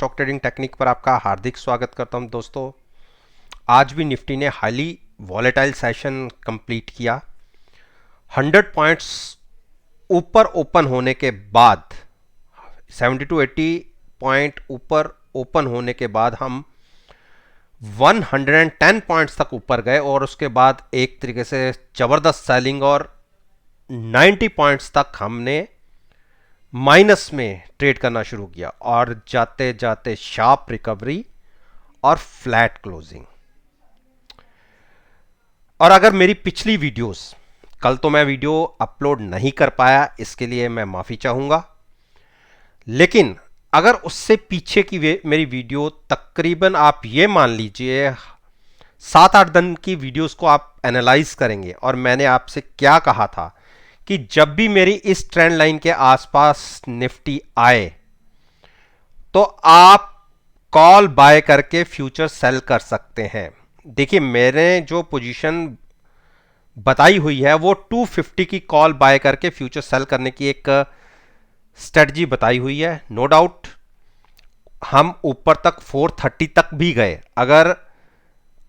Stock trading technique पर आपका हार्दिक स्वागत करता हूं दोस्तों। आज भी निफ्टी ने हाईली वॉलेटाइल सेशन कंप्लीट किया। 100 पॉइंट्स ऊपर ओपन होने के बाद 70 to 80 पॉइंट ऊपर ओपन होने के बाद हम 110 पॉइंट्स तक ऊपर गए और उसके बाद एक तरीके से ज़बरदस्त सेलिंग और 90 पॉइंट्स तक हमने माइनस में ट्रेड करना शुरू किया और जाते जाते शार्प रिकवरी और फ्लैट क्लोजिंग। और अगर मेरी पिछली वीडियोस, कल तो मैं वीडियो अपलोड नहीं कर पाया, इसके लिए मैं माफ़ी चाहूँगा, लेकिन अगर उससे पीछे की मेरी वीडियो तकरीबन आप ये मान लीजिए 7-8 दिन की वीडियोस को आप एनालाइज करेंगे और मैंने आपसे क्या कहा था कि जब भी मेरी इस ट्रेंड लाइन के आसपास निफ्टी आए तो आप कॉल बाय करके फ्यूचर सेल कर सकते हैं। देखिए, मैंने जो पोजीशन बताई हुई है वो 250 की कॉल बाय करके फ्यूचर सेल करने की एक स्ट्रेटजी बताई हुई है। नो डाउट हम ऊपर तक 430 तक भी गए। अगर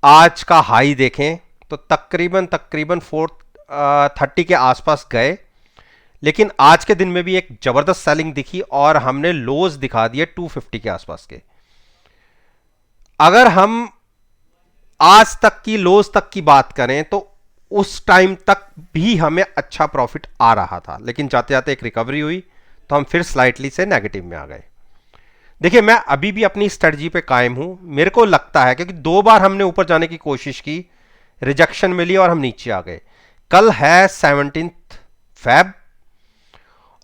आज का हाई देखें तो तकरीबन 430 के आसपास गए, लेकिन आज के दिन में भी एक जबरदस्त सेलिंग दिखी और हमने लोज दिखा दिए 250 के आसपास के। अगर हम आज तक की लोज तक की बात करें तो उस टाइम तक भी हमें अच्छा प्रॉफिट आ रहा था, लेकिन जाते जाते एक रिकवरी हुई तो हम फिर स्लाइटली से नेगेटिव में आ गए। देखिए, मैं अभी भी अपनी स्ट्रेटजी पे कायम हूं। मेरे को लगता है क्योंकि 2 बार हमने ऊपर जाने की कोशिश की, रिजेक्शन मिली और हम नीचे आ गए। कल है 17 फेब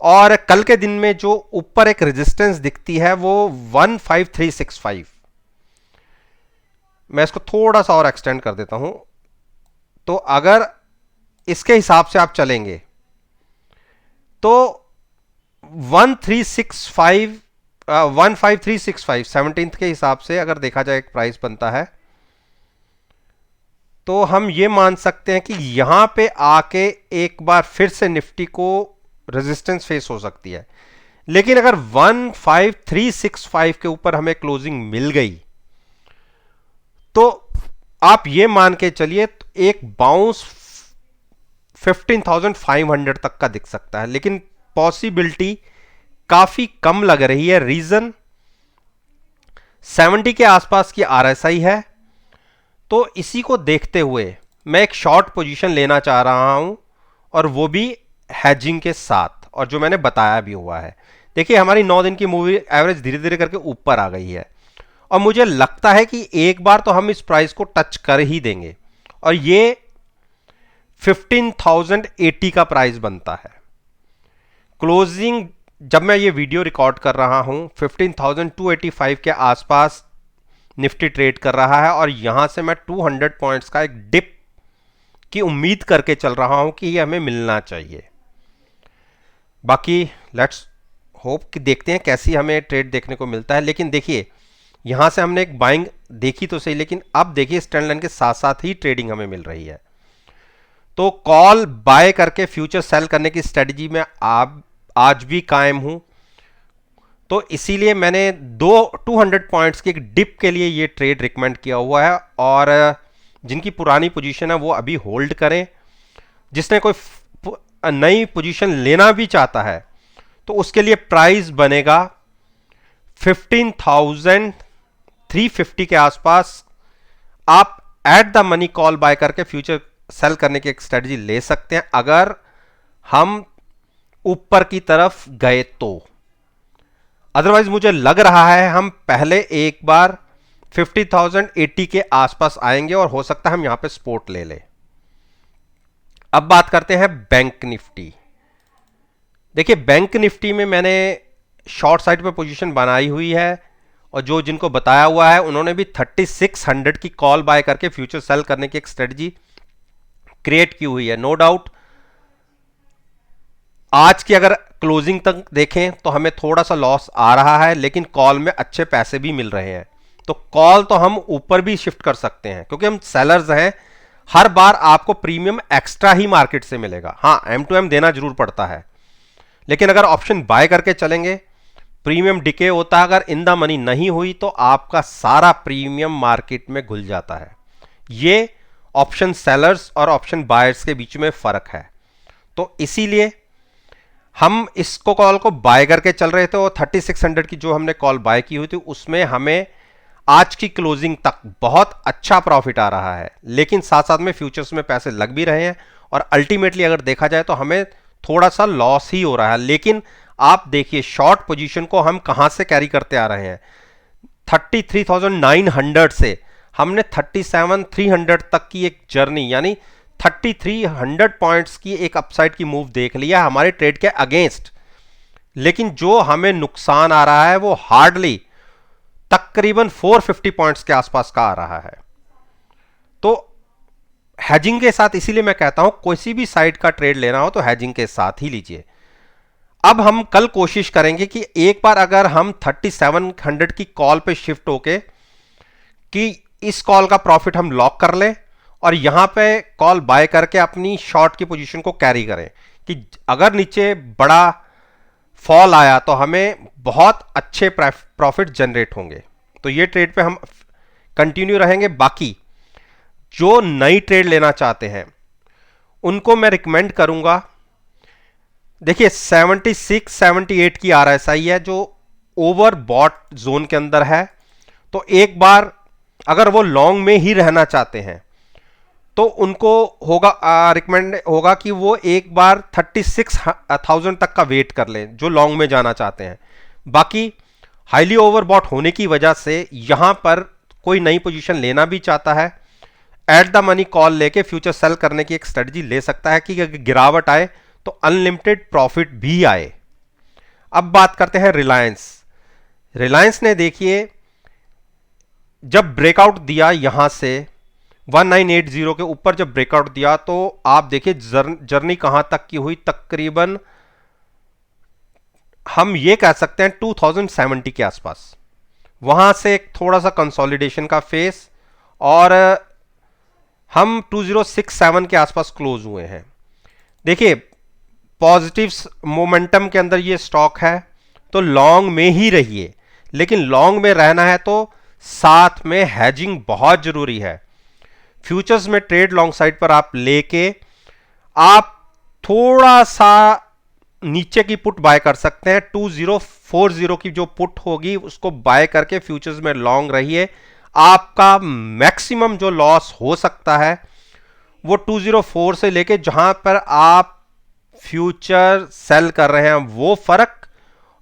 और कल के दिन में जो ऊपर एक रेजिस्टेंस दिखती है वो 15365। मैं इसको थोड़ा सा और एक्सटेंड कर देता हूं। तो अगर इसके हिसाब से आप चलेंगे तो 15365 17 के हिसाब से अगर देखा जाए एक प्राइस बनता है तो हम ये मान सकते हैं कि यहां पे आके एक बार फिर से निफ्टी को रेजिस्टेंस फेस हो सकती है। लेकिन अगर 15365 के ऊपर हमें क्लोजिंग मिल गई तो आप ये मान के चलिए तो एक बाउंस 15,500 तक का दिख सकता है, लेकिन पॉसिबिलिटी काफी कम लग रही है। रीजन 70 के आसपास की आरएसआई है, तो इसी को देखते हुए मैं एक शॉर्ट पोजीशन लेना चाह रहा हूं और वो भी हैजिंग के साथ, और जो मैंने बताया भी हुआ है। देखिए, हमारी 9 दिन की मूवी एवरेज धीरे धीरे करके ऊपर आ गई है और मुझे लगता है कि एक बार तो हम इस प्राइस को टच कर ही देंगे और ये 15,080 का प्राइस बनता है। क्लोजिंग जब मैं ये वीडियो रिकॉर्ड कर रहा हूं 15,285 के आसपास निफ्टी ट्रेड कर रहा है और यहां से मैं 200 पॉइंट्स का एक डिप की उम्मीद करके चल रहा हूं कि ये हमें मिलना चाहिए। बाकी लेट्स होप कि देखते हैं कैसी हमें ट्रेड देखने को मिलता है। लेकिन देखिए, यहां से हमने एक बाइंग देखी तो सही, लेकिन अब देखिए स्टैंड लाइन के साथ साथ ही ट्रेडिंग हमें मिल रही है। तो कॉल बाय करके फ्यूचर सेल करने की स्ट्रेटजी में आज भी कायम हूं। तो इसीलिए मैंने 200 पॉइंट्स की एक डिप के लिए ये ट्रेड रिकमेंड किया हुआ है और जिनकी पुरानी पोजीशन है वो अभी होल्ड करें। जिसने कोई नई पोजीशन लेना भी चाहता है तो उसके लिए प्राइस बनेगा 15,350 के आसपास। आप at the money call buy करके फ्यूचर सेल करने की एक स्ट्रेटजी ले सकते हैं अगर हम ऊपर की तरफ गए तो। अदरवाइज मुझे लग रहा है हम पहले एक बार 50,080 के आसपास आएंगे और हो सकता है हम यहां पे सपोर्ट ले लें। अब बात करते हैं बैंक निफ्टी। देखिए, बैंक निफ्टी में मैंने शॉर्ट साइड पे पोजीशन बनाई हुई है और जो जिनको बताया हुआ है उन्होंने भी 3600 की कॉल बाय करके फ्यूचर सेल करने की एक स्ट्रेटजी क्रिएट की हुई है। नो डाउट आज की अगर क्लोजिंग तक देखें तो हमें थोड़ा सा लॉस आ रहा है, लेकिन कॉल में अच्छे पैसे भी मिल रहे हैं। तो कॉल तो हम ऊपर भी शिफ्ट कर सकते हैं क्योंकि हम सेलर्स हैं। हर बार आपको प्रीमियम एक्स्ट्रा ही मार्केट से मिलेगा। हाँ, M2M देना जरूर पड़ता है, लेकिन अगर ऑप्शन बाय करके चलेंगे प्रीमियम डिके होता है, अगर इन द मनी नहीं हुई तो आपका सारा प्रीमियम मार्केट में घुल जाता है। ये ऑप्शन सेलर्स और ऑप्शन बायर्स के बीच में फर्क है। तो इसीलिए हम इसको कॉल को बाय करके चल रहे थे और 3600 की जो हमने कॉल बाय की हुई थी उसमें हमें आज की क्लोजिंग तक बहुत अच्छा प्रॉफिट आ रहा है, लेकिन साथ साथ में फ्यूचर्स में पैसे लग भी रहे हैं और अल्टीमेटली अगर देखा जाए तो हमें थोड़ा सा लॉस ही हो रहा है। लेकिन आप देखिए शॉर्ट पोजीशन को हम कहां से कैरी करते आ रहे हैं, 33,900 से हमने 37,300 तक की एक जर्नी यानी 3300 पॉइंट्स की एक अपसाइड की मूव देख लिया हमारे ट्रेड के अगेंस्ट। लेकिन जो हमें नुकसान आ रहा है वो हार्डली तकरीबन 450 पॉइंट्स के आसपास का आ रहा है। तो हैजिंग के साथ, इसीलिए मैं कहता हूं किसी भी साइड का ट्रेड लेना हो तो हैजिंग के साथ ही लीजिए। अब हम कल कोशिश करेंगे कि एक बार अगर हम 3700 की कॉल पे शिफ्ट होके कि इस कॉल का प्रॉफिट हम लॉक कर लें और यहां पे कॉल बाय करके अपनी शॉर्ट की पोजीशन को कैरी करें कि अगर नीचे बड़ा फॉल आया तो हमें बहुत अच्छे प्रॉफिट जनरेट होंगे। तो ये ट्रेड पे हम कंटिन्यू रहेंगे। बाकी जो नई ट्रेड लेना चाहते हैं उनको मैं रिकमेंड करूंगा, देखिए 76 78 की आरएसआई है जो ओवर बॉट जोन के अंदर है। तो एक बार अगर वो लॉन्ग में ही रहना चाहते हैं तो उनको होगा रिकमेंड होगा कि वो एक बार 36,000 तक का वेट कर लें जो लॉन्ग में जाना चाहते हैं। बाकी हाईली ओवरबॉट होने की वजह से यहां पर कोई नई पोजीशन लेना भी चाहता है, एट द मनी कॉल लेके फ्यूचर सेल करने की एक स्ट्रेटजी ले सकता है कि अगर गिरावट आए तो अनलिमिटेड प्रॉफिट भी आए। अब बात करते हैं रिलायंस। रिलायंस ने देखिए जब ब्रेकआउट दिया यहां से 1980 के ऊपर जब ब्रेकआउट दिया तो आप देखिए जर्नी कहां तक की हुई, तकरीबन हम ये कह सकते हैं 2070 के आसपास। वहां से एक थोड़ा सा कंसोलिडेशन का फेस और हम 2067 के आसपास क्लोज हुए हैं। देखिए पॉजिटिव मोमेंटम के अंदर ये स्टॉक है तो लॉन्ग में ही रहिए, लेकिन लॉन्ग में रहना है तो साथ में हैजिंग बहुत जरूरी है। फ्यूचर्स में ट्रेड लॉन्ग साइड पर आप लेके आप थोड़ा सा नीचे की पुट बाय कर सकते हैं। 2040 की जो पुट होगी उसको बाय करके फ्यूचर्स में लॉन्ग रहिए। आपका मैक्सिमम जो लॉस हो सकता है वो 204 से लेके जहां पर आप फ्यूचर सेल कर रहे हैं वो फर्क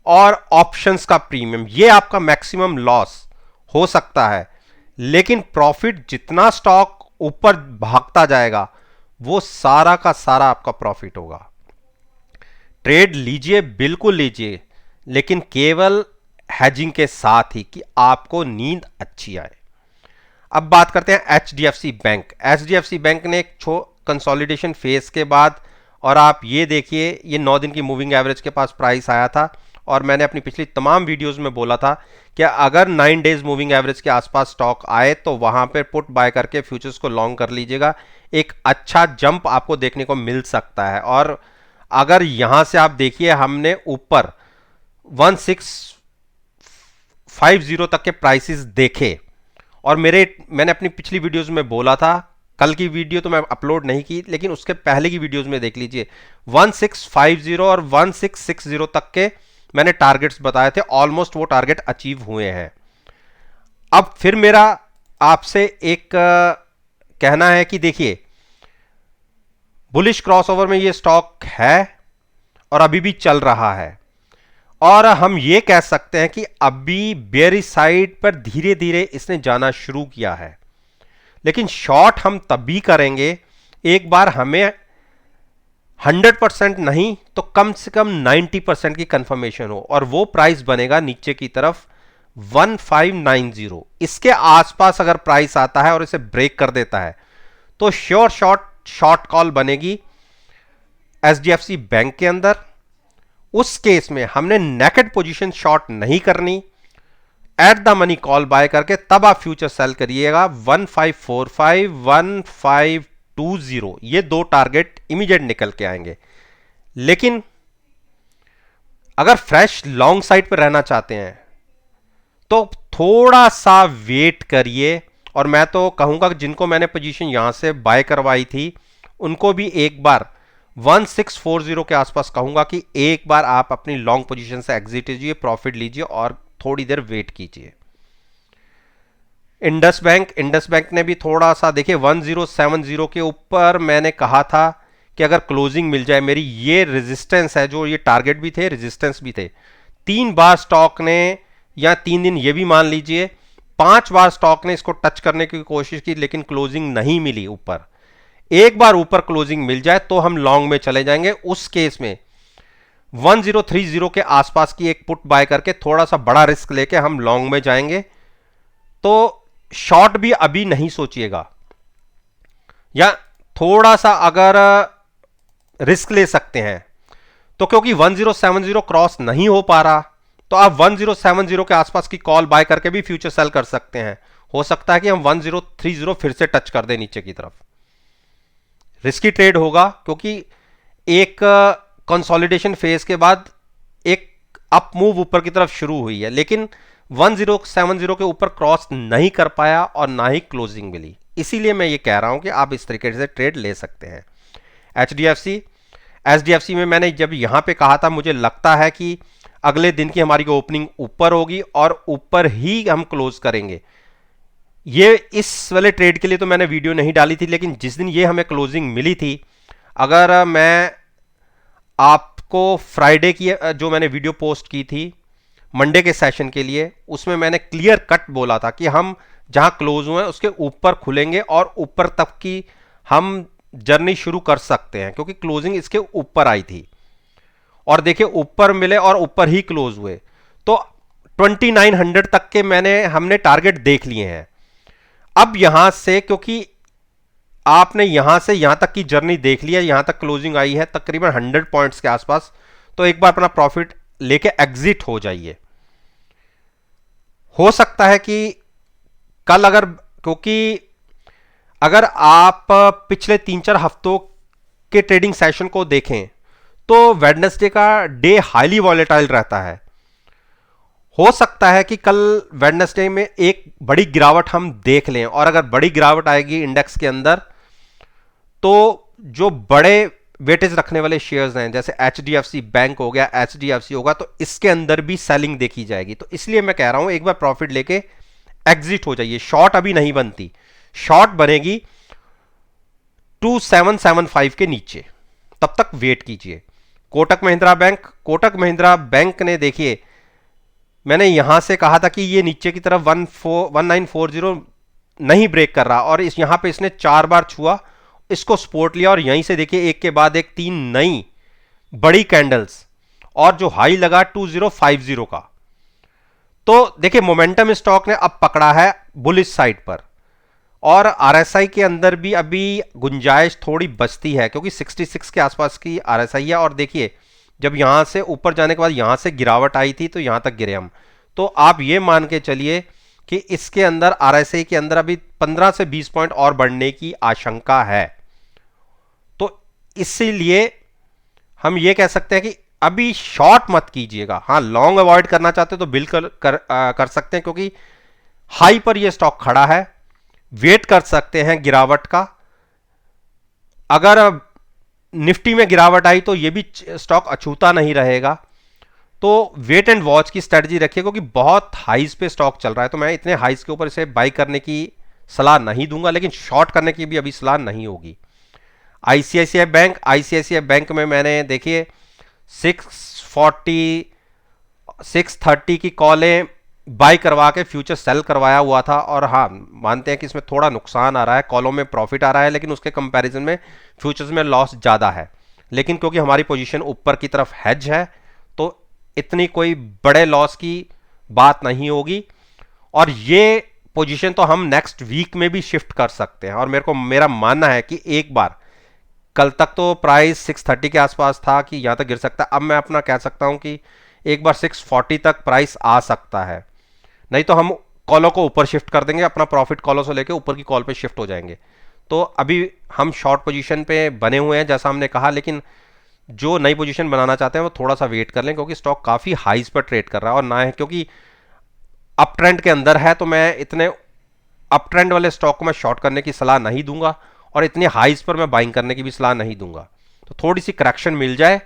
और ऑप्शंस का प्रीमियम, ये आपका मैक्सिमम लॉस हो सकता है। लेकिन प्रॉफिट जितना स्टॉक ऊपर भागता जाएगा वो सारा का सारा आपका प्रॉफिट होगा। ट्रेड लीजिए, बिल्कुल लीजिए, लेकिन केवल हैजिंग के साथ ही कि आपको नींद अच्छी आए। अब बात करते हैं एचडीएफसी बैंक। एचडीएफसी बैंक ने एक कंसोलिडेशन फेज के बाद, और आप ये देखिए ये 9 दिन की मूविंग एवरेज के पास प्राइस आया था और मैंने अपनी पिछली तमाम वीडियोस में बोला था कि अगर 9 डेज मूविंग एवरेज के आसपास स्टॉक आए तो वहां पर पुट बाय करके फ्यूचर्स को लॉन्ग कर लीजिएगा। एक अच्छा जंप आपको देखने को मिल सकता है। और अगर यहां से आप देखिए हमने ऊपर 1650 तक के प्राइसेस देखे और मैंने अपनी पिछली वीडियोस में बोला था, कल की वीडियो तो मैं अपलोड नहीं की लेकिन उसके पहले की वीडियोस में देख लीजिए, 1650 और 1660 तक के मैंने टारगेट्स बताए थे। ऑलमोस्ट वो टारगेट अचीव हुए हैं। अब फिर मेरा आपसे एक कहना है कि देखिए बुलिश क्रॉसओवर में ये स्टॉक है और अभी भी चल रहा है और हम ये कह सकते हैं कि अभी बेयरिश साइड पर धीरे धीरे इसने जाना शुरू किया है। लेकिन शॉर्ट हम तभी करेंगे एक बार हमें 100% नहीं तो कम से कम 90% की कंफर्मेशन हो और वो प्राइस बनेगा नीचे की तरफ 1590। इसके आसपास अगर प्राइस आता है और इसे ब्रेक कर देता है तो श्योर शॉर्ट कॉल बनेगी एचडीएफसी बैंक के अंदर। उस केस में हमने नेकेड पोजीशन शॉर्ट नहीं करनी, at the money call buy करके तब आप फ्यूचर सेल करिएगा। 1545 1520 ये दो टारगेट इमीडिएट निकल के आएंगे। लेकिन अगर फ्रेश लॉन्ग साइड पर रहना चाहते हैं तो थोड़ा सा वेट करिए। और मैं तो कहूंगा कि जिनको मैंने पोजीशन यहां से बाय करवाई थी उनको भी एक बार 1640 के आसपास कहूंगा कि एक बार आप अपनी लॉन्ग पोजीशन से एग्जिट लीजिए, प्रॉफिट लीजिए और थोड़ी देर वेट कीजिए। इंडस बैंक ने भी थोड़ा सा देखिए 1070 के ऊपर मैंने कहा था कि अगर क्लोजिंग मिल जाए, मेरी ये रेजिस्टेंस है, जो ये टारगेट भी थे रेजिस्टेंस भी थे। 3 बार स्टॉक ने, या 3 दिन ये भी मान लीजिए, 5 बार स्टॉक ने इसको टच करने की कोशिश की लेकिन क्लोजिंग नहीं मिली ऊपर। एक बार ऊपर क्लोजिंग मिल जाए तो हम लॉन्ग में चले जाएंगे। उस केस में 1030 के आसपास की एक पुट बाय करके थोड़ा सा बड़ा रिस्क लेके हम लॉन्ग में जाएंगे। तो शॉर्ट भी अभी नहीं सोचिएगा, या थोड़ा सा अगर रिस्क ले सकते हैं तो, क्योंकि 1070 क्रॉस नहीं हो पा रहा तो आप 1070 के आसपास की कॉल बाय करके भी फ्यूचर सेल कर सकते हैं। हो सकता है कि हम 1030 फिर से टच कर दें नीचे की तरफ। रिस्की ट्रेड होगा क्योंकि एक कंसोलिडेशन फेज के बाद एक अप मूव ऊपर की तरफ शुरू हुई है, लेकिन 1070 के ऊपर क्रॉस नहीं कर पाया और ना ही क्लोजिंग मिली। इसीलिए मैं ये कह रहा हूं कि आप इस तरीके से ट्रेड ले सकते हैं। एचडीएफसी में मैंने जब यहां पे कहा था मुझे लगता है कि अगले दिन की हमारी ओपनिंग ऊपर होगी और ऊपर ही हम क्लोज करेंगे। ये इस वाले ट्रेड के लिए तो मैंने वीडियो नहीं डाली थी, लेकिन जिस दिन ये हमें क्लोजिंग मिली थी, अगर मैं आपको फ्राइडे की जो मैंने वीडियो पोस्ट की थी मंडे के सेशन के लिए, उसमें मैंने क्लियर कट बोला था कि हम जहां क्लोज हुए हैं उसके ऊपर खुलेंगे और ऊपर तक की हम जर्नी शुरू कर सकते हैं, क्योंकि क्लोजिंग इसके ऊपर आई थी। और देखिए ऊपर मिले और ऊपर ही क्लोज हुए, तो 2900 तक के हमने टारगेट देख लिए हैं। अब यहां से, क्योंकि आपने यहां से यहां तक की जर्नी देख लिया, यहां तक क्लोजिंग आई है तकरीबन 100 पॉइंट्स के आसपास, तो एक बार अपना प्रॉफिट लेके एग्जिट हो जाइए। हो सकता है कि कल क्योंकि अगर आप पिछले 3-4 हफ्तों के ट्रेडिंग सेशन को देखें तो वेडनेसडे का डे हाईली वॉलेटाइल रहता है। हो सकता है कि कल वेडनेसडे में एक बड़ी गिरावट हम देख लें, और अगर बड़ी गिरावट आएगी इंडेक्स के अंदर तो जो बड़े वेटेज रखने वाले शेयर्स हैं जैसे एचडीएफसी बैंक हो गया, एचडीएफसी होगा, तो इसके अंदर भी सेलिंग देखी जाएगी। तो इसलिए मैं कह रहा हूं एक बार प्रॉफिट लेके एग्जिट हो जाइए। शॉर्ट अभी नहीं बनती, शॉर्ट बनेगी 2775 के नीचे, तब तक वेट कीजिए। कोटक महिंद्रा बैंक ने, देखिए मैंने यहां से कहा था कि ये नीचे की तरफ 1940 नहीं ब्रेक कर रहा, और यहां पे इसने 4 बार छुआ, इसको सपोर्ट लिया, और यहीं से देखिए एक के बाद एक 3 नई बड़ी कैंडल्स, और जो हाई लगा 2050 का। तो देखिए मोमेंटम स्टॉक ने अब पकड़ा है बुलिश साइड पर, और आरएसआई के अंदर भी अभी गुंजाइश थोड़ी बचती है, क्योंकि 66 के आसपास की आरएसआई है। और देखिए जब यहां से ऊपर जाने के बाद यहां से गिरावट आई थी तो यहां तक गिरे हम, तो आप ये मान के चलिए कि इसके अंदर आरएसआई के अंदर अभी 15 से 20 पॉइंट और बढ़ने की आशंका है। तो इसीलिए हम ये कह सकते हैं कि अभी शॉर्ट मत कीजिएगा। हाँ, लॉन्ग अवॉइड करना चाहते तो बिल्कुल कर सकते हैं, क्योंकि हाई पर यह स्टॉक खड़ा है, वेट कर सकते हैं गिरावट का। अगर निफ्टी में गिरावट आई तो यह भी स्टॉक अछूता नहीं रहेगा। तो वेट एंड वॉच की स्ट्रेटजी रखिए, क्योंकि बहुत हाइज पे स्टॉक चल रहा है, तो मैं इतने हाइज के ऊपर इसे बाई करने की सलाह नहीं दूंगा, लेकिन शॉर्ट करने की भी अभी सलाह नहीं होगी। आईसीआईसीआई बैंक में मैंने देखिए 640 630 की कॉलें बाई करवा के फ्यूचर सेल करवाया हुआ था। और हाँ, मानते हैं कि इसमें थोड़ा नुकसान आ रहा है, कॉलों में प्रॉफिट आ रहा है, लेकिन उसके कंपैरिजन में फ्यूचर्स में लॉस ज़्यादा है। लेकिन क्योंकि हमारी पोजीशन ऊपर की तरफ हेज है तो इतनी कोई बड़े लॉस की बात नहीं होगी। और ये पोजीशन तो हम नेक्स्ट वीक में भी शिफ्ट कर सकते हैं। और मेरा मानना है कि एक बार, कल तक तो प्राइस 630 के आसपास था कि यहां तक गिर सकता है, अब मैं अपना कह सकता हूं कि एक बार 640 तक प्राइस आ सकता है। नहीं तो हम कॉलों को ऊपर शिफ्ट कर देंगे, अपना प्रॉफिट कॉलों से लेके ऊपर की कॉल पे शिफ्ट हो जाएंगे। तो अभी हम शॉर्ट पोजीशन पे बने हुए हैं जैसा हमने कहा, लेकिन जो नई पोजीशन बनाना चाहते हैं वो थोड़ा सा वेट कर लें, क्योंकि स्टॉक काफ़ी हाइज पर ट्रेड कर रहा है और ना है क्योंकि अप ट्रेंड के अंदर है, तो मैं इतने अप ट्रेंड वाले स्टॉक को मैं शॉर्ट करने की सलाह नहीं दूंगा और इतनी हाइज पर मैं बाइंग करने की भी सलाह नहीं दूंगा। तो थोड़ी सी करेक्शन मिल जाए,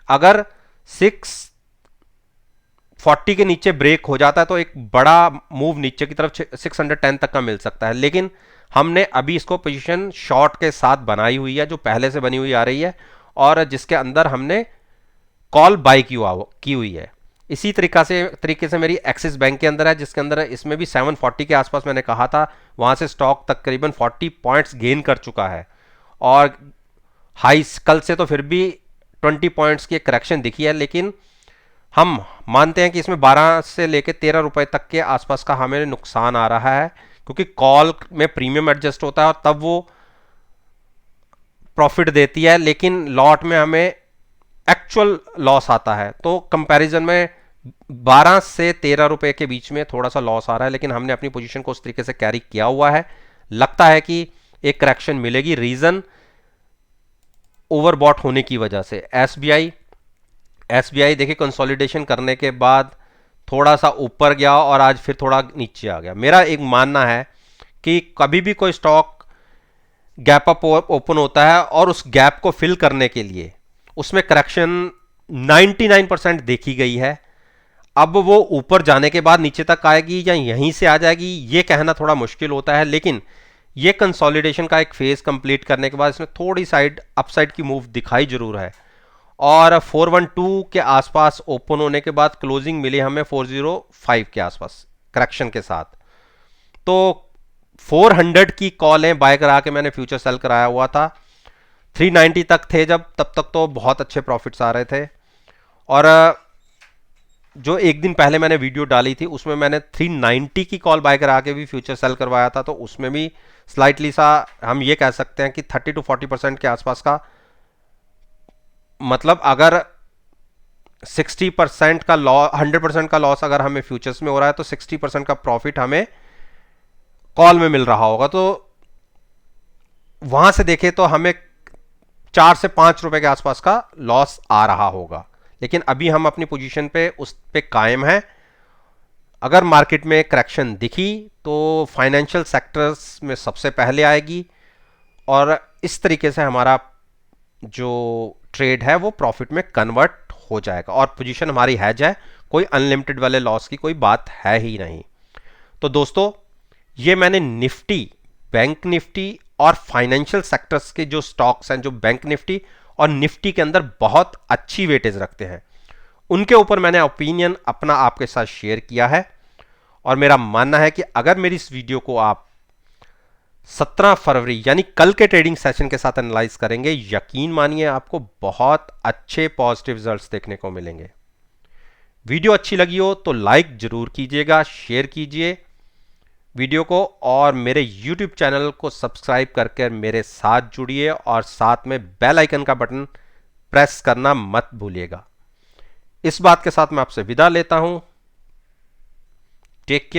अगर 640 के नीचे ब्रेक हो जाता है तो एक बड़ा मूव नीचे की तरफ 610 तक का मिल सकता है, लेकिन हमने अभी इसको पोजीशन शॉर्ट के साथ बनाई हुई है, जो पहले से बनी हुई आ रही है और जिसके अंदर हमने कॉल बाई की हुई है। इसी तरीके से मेरी एक्सिस बैंक के अंदर है, जिसके अंदर इसमें भी 740 के आसपास मैंने कहा था, वहां से स्टॉक तकरीबन 40 पॉइंट्स गेन कर चुका है और हाई कल से तो फिर भी 20 पॉइंट्स की करेक्शन दिखी है, लेकिन हम मानते हैं कि इसमें 12 से लेकर 13 रुपए तक के आसपास का हमें नुकसान आ रहा है, क्योंकि कॉल में प्रीमियम एडजस्ट होता है और तब वो प्रॉफिट देती है, लेकिन लॉट में हमें एक्चुअल लॉस आता है। तो कंपैरिजन में 12 से 13 रुपए के बीच में थोड़ा सा लॉस आ रहा है, लेकिन हमने अपनी पोजीशन को उस तरीके से कैरी किया हुआ है। लगता है कि एक करेक्शन मिलेगी, रीजन ओवरबॉट होने की वजह से। एसबीआई देखिए कंसोलिडेशन करने के बाद थोड़ा सा ऊपर गया और आज फिर थोड़ा नीचे आ गया। मेरा एक मानना है कि कभी भी कोई स्टॉक गैप अप ओपन होता है और उस गैप को फिल करने के लिए उसमें करेक्शन 99% देखी गई है। अब वो ऊपर जाने के बाद नीचे तक आएगी या यहीं से आ जाएगी, ये कहना थोड़ा मुश्किल होता है, लेकिन ये कंसोलिडेशन का एक फेज कंप्लीट करने के बाद इसमें थोड़ी साइड अपसाइड की मूव दिखाई जरूर है और 412 के आसपास ओपन होने के बाद क्लोजिंग मिली हमें 405 के आसपास करेक्शन के साथ। तो 400 की कॉलें बाय करा के मैंने फ्यूचर सेल कराया हुआ था। 390 तक थे जब, तब तक तो बहुत अच्छे प्रॉफिट्स आ रहे थे और जो एक दिन पहले मैंने वीडियो डाली थी उसमें मैंने 390 की कॉल बाय करा के भी फ्यूचर सेल करवाया था, तो उसमें भी स्लाइटली सा हम ये कह सकते हैं कि 30 to 40% के आसपास का, मतलब अगर 60% का लॉस, 100% का लॉस अगर हमें फ्यूचर्स में हो रहा है तो 60% का प्रॉफिट हमें कॉल में मिल रहा होगा। तो वहां से देखें तो हमें 4 से 5 रुपए के आसपास का लॉस आ रहा होगा, लेकिन अभी हम अपनी पोजीशन पे उस पे कायम है। अगर मार्केट में करेक्शन दिखी तो फाइनेंशियल सेक्टर्स में सबसे पहले आएगी और इस तरीके से हमारा जो ट्रेड है वो प्रॉफिट में कन्वर्ट हो जाएगा और पोजीशन हमारी हैज है, कोई अनलिमिटेड वाले लॉस की कोई बात है ही नहीं। तो दोस्तों, ये मैंने निफ्टी, बैंक निफ्टी और फाइनेंशियल सेक्टर्स के जो स्टॉक्स हैं, जो बैंक निफ्टी और निफ्टी के अंदर बहुत अच्छी वेटेज रखते हैं, उनके ऊपर मैंने ओपिनियन अपना आपके साथ शेयर किया है और मेरा मानना है कि अगर मेरी इस वीडियो को आप 17 फरवरी यानी कल के ट्रेडिंग सेशन के साथ एनालाइज करेंगे, यकीन मानिए आपको बहुत अच्छे पॉजिटिव रिजल्ट्स देखने को मिलेंगे। वीडियो अच्छी लगी हो तो लाइक जरूर कीजिएगा, शेयर कीजिए वीडियो को और मेरे YouTube चैनल को सब्सक्राइब करके मेरे साथ जुड़िए और साथ में बेल आइकन का बटन प्रेस करना मत भूलिएगा। इस बात के साथ मैं आपसे विदा लेता हूं। Take care.